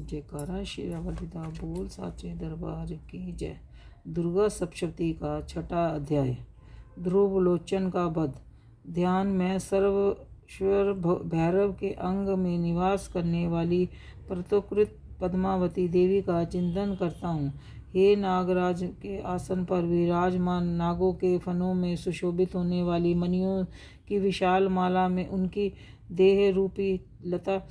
जयकारा श्री रावलिदा बोल साचे दरबार की जय। दुर्गा सप्तशती का छठा अध्याय। ध्रुवलोचन का वध। ध्यान में सर्वेश्वर भैरव के अंग में निवास करने वाली प्रतोकृत पद्मावती देवी का चिंतन करता हूँ। हे नागराज के आसन पर विराजमान, नागों के फनों में सुशोभित होने वाली मणियों की विशाल माला में उनकी देह रूपी लता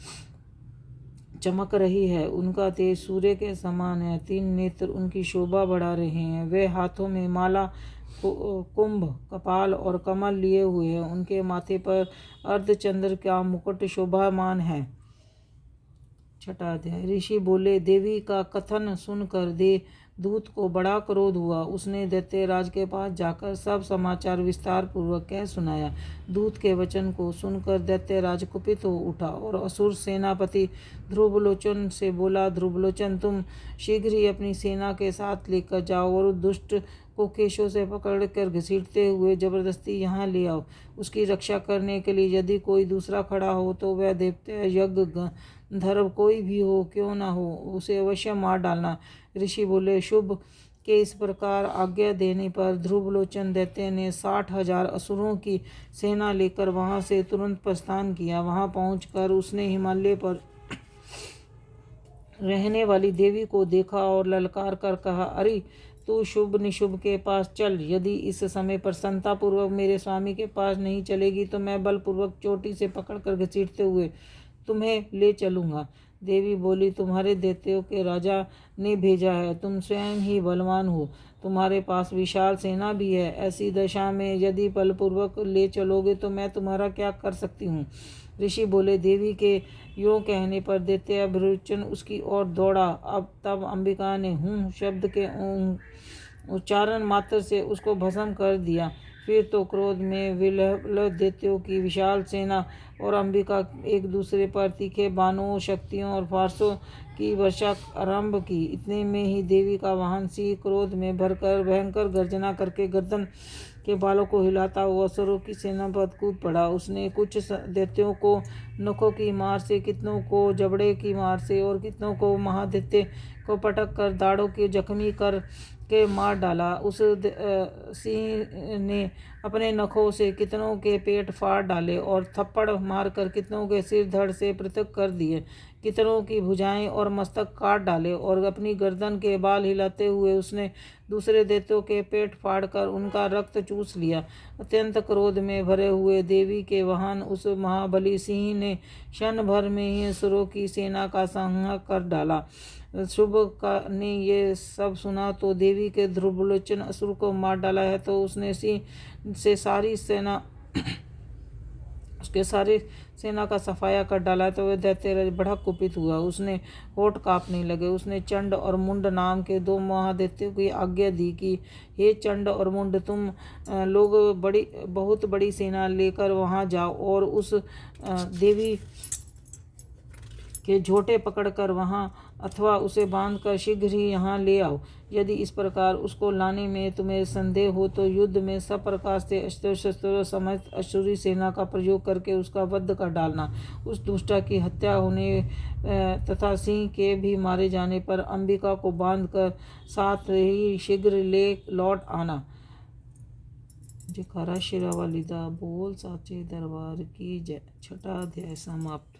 चमक रही है। उनका तेज सूर्य के समान है। 3 नेत्र उनकी शोभा बढ़ा रहे हैं। वे हाथों में माला, कुंभ, कपाल और कमल लिए हुए हैं। उनके माथे पर अर्धचंद्र का मुकुट शोभामान है। छठा अध्याय। ऋषि बोले, देवी का कथन सुनकर दूत को बड़ा क्रोध हुआ। उसने दैत्यराज के पास जाकर सब समाचार विस्तार पूर्वक कह सुनाया। दूत के वचन को सुनकर दैत्यराज कुपित हो उठा और असुर सेनापति ध्रुवलोचन से बोला, ध्रुवलोचन, तुम शीघ्र ही अपनी सेना के साथ लेकर जाओ और दुष्ट को केशों से पकड़कर घसीटते हुए जबरदस्ती यहाँ ले आओ। उसकी रक्षा करने के लिए यदि कोई दूसरा खड़ा हो तो वह देवता, यज्ञ, गंधर्व कोई भी हो क्यों ना हो, उसे अवश्य मार डालना। ऋषि बोले, शुभ के इस प्रकार आज्ञा देने पर ध्रुवलोचन दैत्य ने 60,000 असुरों की सेना लेकर वहां से तुरंत प्रस्थान किया। वहां पहुंचकर उसने हिमालय पर रहने वाली देवी को देखा और ललकार कर कहा, अरे तू शुभ निशुभ के पास चल। यदि इस समय प्रसन्नता पूर्वक मेरे स्वामी के पास नहीं चलेगी तो मैं बलपूर्वक चोटी से पकड़कर घसीटते हुए तुम्हें ले चलूंगा। देवी बोली, तुम्हारे दैत्यों के राजा ने भेजा है। तुम स्वयं ही बलवान हो, तुम्हारे पास विशाल सेना भी है। ऐसी दशा में यदि बलपूर्वक ले चलोगे तो मैं तुम्हारा क्या कर सकती हूँ। ऋषि बोले, देवी के यों कहने पर दैत्याभिरुचन उसकी ओर दौड़ा। अब तब अंबिका ने हूँ शब्द के उच्चारण मात्र से उसको भस्म कर दिया। फिर तो क्रोध में विह्वल दैत्यों की विशाल सेना और अंबिका एक दूसरे पर तीखे बाणों, शक्तियों और फारसों की वर्षा आरंभ की। इतने में ही देवी का वाहन सिंह क्रोध में भरकर भयंकर गर्जना करके गर्दन के बालों को हिलाता हुआ असुरों की सेना पर कूद पड़ा। उसने कुछ दैत्यों को नखों की मार से, कितनों को जबड़े की मार से और कितनों को महादैत्य को पटक कर दाढ़ों के जख्मी कर के मार डाला। उस सिंह ने अपने नखों से कितनों के पेट फाड़ डाले और थप्पड़ मारकर कितनों के सिर धड़ से पृथक कर दिए। कितनों की भुजाएं और मस्तक काट डाले और अपनी गर्दन के बाल हिलाते हुए उसने दूसरे दैत्यों के पेट फाड़कर उनका रक्त चूस लिया। अत्यंत क्रोध में भरे हुए देवी के वाहन उस महाबली सिंह ने क्षण भर में ही असुरों की सेना का संहार कर डाला। शुभ ने ये सब सुना तो देवी के ध्रुवलोचन असुर को मार डाला है तो उसने सिंह से सारी सेना उसके सारी सेना का सफाया कर डाला है। तो वह दैत्यराज बड़ा कुपित हुआ। उसने होठ कांपने लगे। उसने चंड और मुंड नाम के 2 महादैत्यों की आज्ञा दी कि हे चंड और मुंड, तुम लोग बहुत बड़ी सेना लेकर वहां जाओ और उस देवी के झोटे पकड़कर वहां अथवा उसे बांधकर शीघ्र ही यहाँ ले आओ। यदि इस प्रकार उसको लाने में तुम्हें संदेह हो तो युद्ध में सब प्रकार से अस्त्र शस्त्रों समेत असुरी सेना का प्रयोग करके उसका वध कर डालना। उस दुष्टा की हत्या होने तथा सिंह के भी मारे जाने पर अंबिका को बांधकर साथ ही शीघ्र ले लौट आना। जयकारा श्री रावलिदा बोल साचे दरबार की जय। छठा अध्याय समाप्त।